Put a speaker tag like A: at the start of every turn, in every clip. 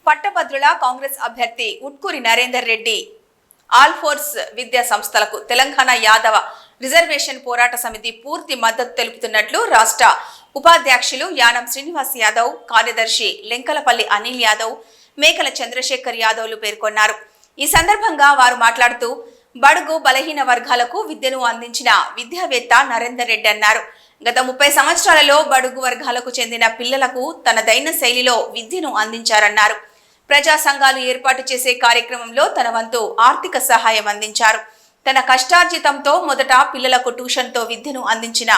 A: పట్టభద్రుల కాంగ్రెస్ అభ్యర్థి Utkuri Narender Reddy all force విద్యా సంస్థలకు తెలంగాణ యాదవ రిజర్వేషన్ పోరాట సమితి పూర్తి మద్దతు తెలుపుతున్నట్లు రాష్ట్ర ఉపాధ్యక్షులు యానం శ్రీనివాస్ యాదవ్, కార్యదర్శి లెంకలపల్లి అనిల్ యాదవ్, మేకల చంద్రశేఖర్ యాదవ్లు పేర్కొన్నారు. ఈ సందర్భంగా వారు మాట్లాడుతూ బడుగు బలహీన వర్గాలకు విద్యను అందించిన విద్యావేత్త నరేందర్ రెడ్డి అన్నారు. గత 30 సంవత్సరాలలో బడుగు వర్గాలకు చెందిన పిల్లలకు తనదైన శైలిలో విద్యను అందించారన్నారు. ప్రజా సంఘాలు ఏర్పాటు చేసే కార్యక్రమంలో తన వంతు ఆర్థిక సహాయం అందించారు. తన కష్టార్జితంతో మొదట పిల్లలకు ట్యూషన్తో విద్యను అందించిన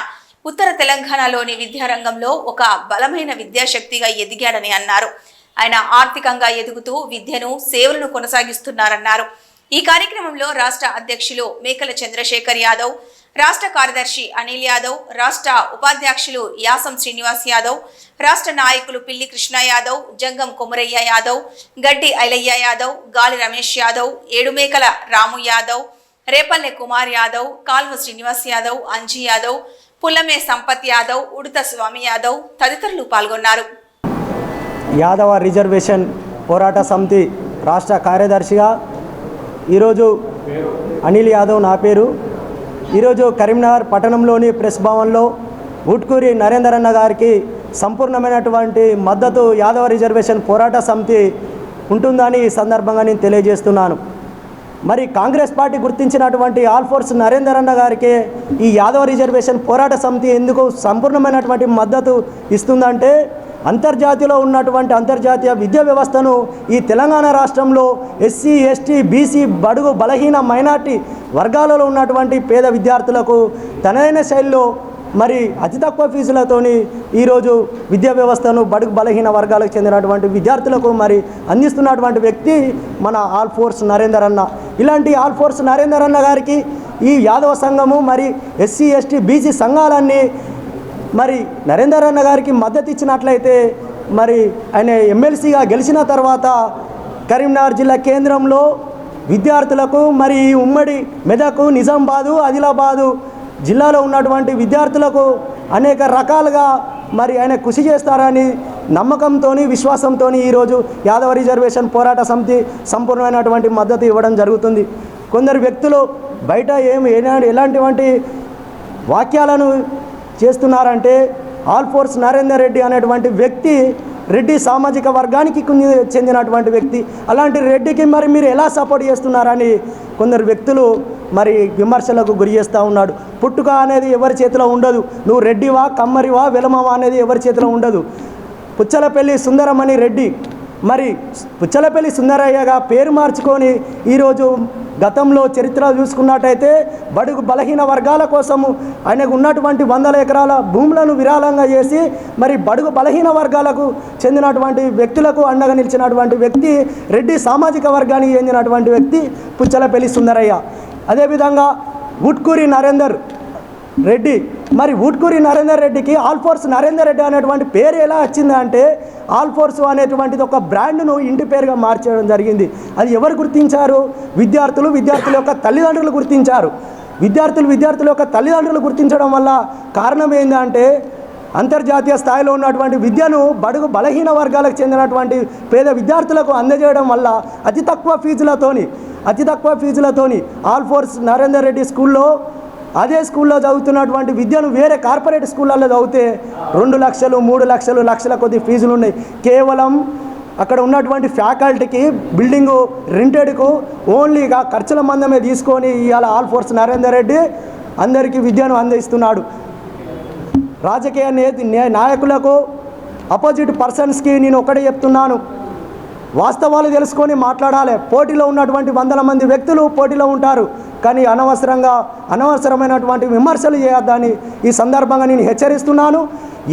A: ఉత్తర తెలంగాణలోని విద్యారంగంలో ఒక బలమైన విద్యాశక్తిగా ఎదిగాడని అన్నారు. ఆయన ఆర్థికంగా ఎదుగుతూ విద్యను, సేవలను కొనసాగిస్తున్నారన్నారు. ఈ కార్యక్రమంలో రాష్ట్ర అధ్యక్షులు మేకల చంద్రశేఖర్ యాదవ్, రాష్ట్ర కార్యదర్శి అనిల్ యాదవ్, రాష్ట్ర ఉపాధ్యక్షులు యాసం శ్రీనివాస్ యాదవ్, రాష్ట్ర నాయకులు పిల్లి కృష్ణ యాదవ్, జంగం కొమరయ్య యాదవ్, గడ్డి ఐలయ్య యాదవ్, గాలి రమేష్ యాదవ్, ఏడుమేకల రాము యాదవ్, రేపల్లె కుమార్ యాదవ్, కాల్వ శ్రీనివాస్ యాదవ్, అంజీ యాదవ్, పుల్లమే సంపత్ యాదవ్, ఉడత స్వామి యాదవ్ తదితరులు పాల్గొన్నారు.
B: యాదవ రిజర్వేషన్ పోరాట సమితి రాష్ట్ర కార్యదర్శిగా ఈరోజు అనిల్ యాదవ్ నా పేరు. ఈరోజు కరీంనగర్ పట్టణంలోని ప్రెస్ భవన్లో ఉట్కూరి నరేందర్ అన్న గారికి సంపూర్ణమైనటువంటి మద్దతు యాదవ రిజర్వేషన్ పోరాట సమితి ఉంటుందని ఈ సందర్భంగా నేను తెలియజేస్తున్నాను. మరి కాంగ్రెస్ పార్టీ గుర్తించినటువంటి ఆల్ ఫోర్స్ నరేందర్ అన్న గారికి ఈ యాదవ రిజర్వేషన్ పోరాట సమితి ఎందుకు సంపూర్ణమైనటువంటి మద్దతు ఇస్తుందంటే, అంతర్జాతీయలో ఉన్నటువంటి అంతర్జాతీయ విద్యా వ్యవస్థను ఈ తెలంగాణ రాష్ట్రంలో ఎస్సీ, ఎస్టీ, బీసీ, బడుగు బలహీన మైనార్టీ వర్గాలలో ఉన్నటువంటి పేద విద్యార్థులకు తనదైన శైలిలో మరి అతి తక్కువ ఫీజులతోని ఈరోజు విద్యా వ్యవస్థను బడుగు బలహీన వర్గాలకు చెందినటువంటి విద్యార్థులకు మరి అందిస్తున్నటువంటి వ్యక్తి మన ఆల్ ఫోర్స్ నరేందర్ అన్న. ఇలాంటి ఆల్ ఫోర్స్ నరేందర్ అన్న గారికి ఈ యాదవ సంఘము మరి ఎస్సీ, ఎస్టీ, బీసీ సంఘాలన్నీ మరి నరేందర్ అన్న గారికి మద్దతు ఇచ్చినట్లయితే మరి ఆయన ఎమ్మెల్సీగా గెలిచిన తర్వాత కరీంనగర్ జిల్లా కేంద్రంలో విద్యార్థులకు మరి ఉమ్మడి మెదకు, నిజామాబాదు, ఆదిలాబాదు జిల్లాలో ఉన్నటువంటి విద్యార్థులకు అనేక రకాలుగా మరి ఆయన కృషి చేస్తారని నమ్మకంతో, విశ్వాసంతో ఈరోజు యాదవ రిజర్వేషన్ పోరాట సమితి సంపూర్ణమైనటువంటి మద్దతు ఇవ్వడం జరుగుతుంది. కొందరు వ్యక్తులు బయట ఎలాంటి వాక్యాలను చేస్తున్నారంటే, ఆల్ ఫోర్స్ నరేందర్ రెడ్డి అనేటువంటి వ్యక్తి రెడ్డి సామాజిక వర్గానికి చెందినటువంటి వ్యక్తి. అలాంటి రెడ్డికి మరి మీరు ఎలా సపోర్ట్ చేస్తున్నారని కొందరు వ్యక్తులు మరి విమర్శలకు గురి చేస్తూ ఉన్నాడు. పుట్టుక అనేది ఎవరి చేతిలో ఉండదు. నువ్వు రెడ్డివా, కమ్మరివా, వెలమవా అనేది ఎవరి చేతిలో ఉండదు. పుచ్చలపల్లి సుందరమణి రెడ్డి మరి పుచ్చలపల్లి సుందరయ్యగా పేరు మార్చుకొని ఈరోజు గతంలో చరిత్ర చూసుకున్నట్టయితే బడుగు బలహీన వర్గాల కోసము ఆయనకు ఉన్నటువంటి 100 ఎకరాల భూములను విరాళంగా చేసి మరి బడుగు బలహీన వర్గాలకు చెందినటువంటి వ్యక్తులకు అండగా నిలిచినటువంటి వ్యక్తి రెడ్డి సామాజిక వర్గానికి చెందినటువంటి వ్యక్తి పుచ్చలపల్లి సుందరయ్య. అదేవిధంగా ఉట్కూరి నరేందర్ రెడ్డి మరి ఉట్కూరి నరేందర్ రెడ్డికి ఆల్ ఫోర్స్ నరేందర్ రెడ్డి అనేటువంటి పేరు ఎలా వచ్చింది అంటే, ఆల్ ఫోర్స్ అనేటువంటిది ఒక బ్రాండ్ను ఇంటి పేరుగా మార్చడం జరిగింది. అది ఎవరు గుర్తించారు? విద్యార్థుల యొక్క తల్లిదండ్రులు గుర్తించారు. విద్యార్థుల యొక్క తల్లిదండ్రులు గుర్తించడం వల్ల కారణం ఏంటంటే, అంతర్జాతీయ స్థాయిలో ఉన్నటువంటి విద్యను బడుగు బలహీన వర్గాలకు చెందినటువంటి పేద విద్యార్థులకు అందజేయడం వల్ల అతి తక్కువ ఫీజులతోని ఆల్ ఫోర్స్ నరేందర్ రెడ్డి స్కూల్లో, అదే స్కూల్లో చదువుతున్నటువంటి విద్యను వేరే కార్పొరేట్ స్కూళ్ళల్లో చదివితే 2 లక్షలు, 3 లక్షలు, లక్షల కొద్ది ఫీజులు ఉన్నాయి. కేవలం అక్కడ ఉన్నటువంటి ఫ్యాకల్టీకి, బిల్డింగు రెంటెడ్కు ఓన్లీగా ఖర్చుల మందమే తీసుకొని ఇవాళ ఆల్ ఫోర్స్ నరేందర్ రెడ్డి అందరికీ విద్యను అందిస్తున్నాడు. రాజకీయ నాయకులకు, అపోజిట్ పర్సన్స్కి నేను ఒకటే చెప్తున్నాను, వాస్తవాలు తెలుసుకొని మాట్లాడాలి. పోటీలో ఉన్నటువంటి 100 మంది వ్యక్తులు పోటీలో ఉంటారు, కానీ అనవసరమైనటువంటి విమర్శలు చేయొద్దని ఈ సందర్భంగా నేను హెచ్చరిస్తున్నాను.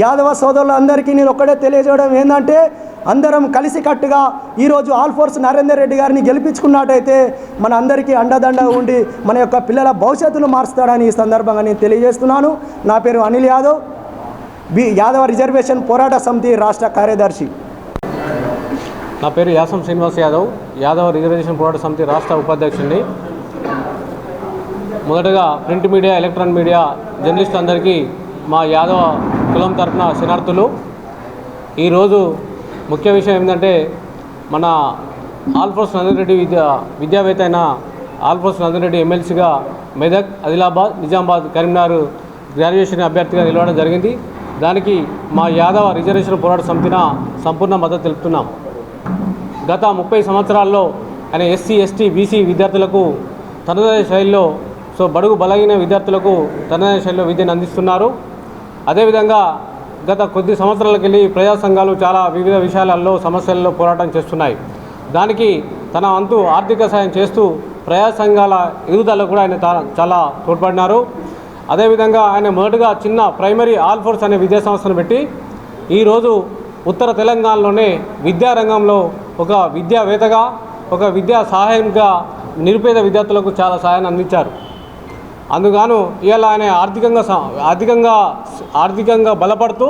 B: యాదవ సోదరులందరికీ నేను ఒక్కడే తెలియజేయడం ఏంటంటే, అందరం కలిసికట్టుగా ఈరోజు ఆల్ ఫోర్స్ నరేందర్ రెడ్డి గారిని గెలిపించుకున్నట్టయితే మన అందరికీ అండదండగా ఉండి మన యొక్క పిల్లల భవిష్యత్తును మారుస్తాడని ఈ సందర్భంగా నేను తెలియజేస్తున్నాను. నా పేరు అనిల్ యాదవ్, యాదవ రిజర్వేషన్ పోరాట సమితి రాష్ట్ర కార్యదర్శి.
C: నా పేరు యాసం శ్రీనివాస్ యాదవ్, యాదవ రిజర్వేషన్ పోరాట సమితి రాష్ట్ర ఉపాధ్యక్షుడిని. మొదటగా print media, electronic media journalist అందరికీ మా యాదవ కులం తరఫున శనార్థులు. ఈరోజు ముఖ్య విషయం ఏంటంటే, మన ఆల్ఫోర్స్ నందిరెడ్డి విద్యావేత్త అయిన ఆల్ఫోర్స్ నందిరెడ్డి ఎమ్మెల్సీగా మెదక్, ఆదిలాబాద్, నిజామాబాద్, కరీంనగర్ గ్రాడ్యుయేషన్ అభ్యర్థిగా నిలవడం జరిగింది. దానికి మా యాదవ రిజర్వేషన్ పోరాట సమితిన సంపూర్ణ మద్దతు తెలుపుతున్నాం. గత 30 సంవత్సరాల్లో ఆయన ఎస్సీ, ఎస్టీ, బీసీ విద్యార్థులకు తనదైన శైలిలో బడుగు బలహీన విద్యార్థులకు తనదైన శైలిలో విద్యను అందిస్తున్నారు. అదేవిధంగా గత కొద్ది సంవత్సరాలకు వెళ్ళి ప్రజా సంఘాలు చాలా వివిధ విషయాలలో సమస్యల్లో పోరాటం చేస్తున్నాయి. దానికి తన వంతు ఆర్థిక సాయం చేస్తూ ప్రజా సంఘాల ఎదుగుదలకు కూడా ఆయన చాలా తోడ్పడినారు. అదేవిధంగా ఆయన మొదటగా చిన్న ప్రైమరీ ఆల్ఫోర్స్ అనే విద్యా సంస్థను పెట్టి ఈరోజు ఉత్తర తెలంగాణలోనే విద్యారంగంలో ఒక విద్యావేత్తగా, ఒక విద్యా సహాయంగా నిరుపేద విద్యార్థులకు చాలా సహాయాన్ని అందించారు. అందుగాను ఇవాళ ఆయన ఆర్థికంగా బలపడుతూ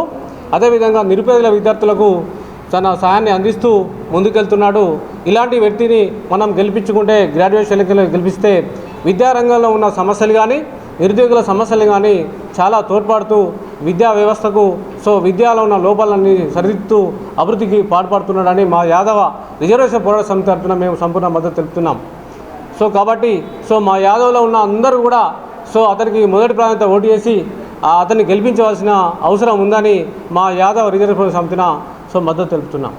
C: అదేవిధంగా నిరుపేదల విద్యార్థులకు తన సహాయాన్ని అందిస్తూ ముందుకెళ్తున్నాడు. ఇలాంటి వ్యక్తిని మనం గెలిపించుకుంటే, గ్రాడ్యుయేషన్ ఎన్నికల్లో గెలిపిస్తే విద్యారంగంలో ఉన్న సమస్యలు కానీ, నిరుద్యోగుల సమస్యలు కానీ చాలా తోడ్పడుతూ విద్యా వ్యవస్థకు విద్యలో ఉన్న లోపాలన్నీ సరిదిద్దుతూ అభివృద్ధికి పాటుపడుతున్నాడని మా యాదవ రిజర్వేషన్ పోరాట సమితి తరఫున మేము సంపూర్ణ మద్దతు తెలుపుతున్నాం. కాబట్టి మా యాదవ్లో ఉన్న అందరూ కూడా అతనికి మొదటి ప్రాధాన్యత ఓటు చేసి అతన్ని గెలిపించవలసిన అవసరం ఉందని మా యాదవ రిజర్వేషన్ సమితిన మద్దతు తెలుపుతున్నాం.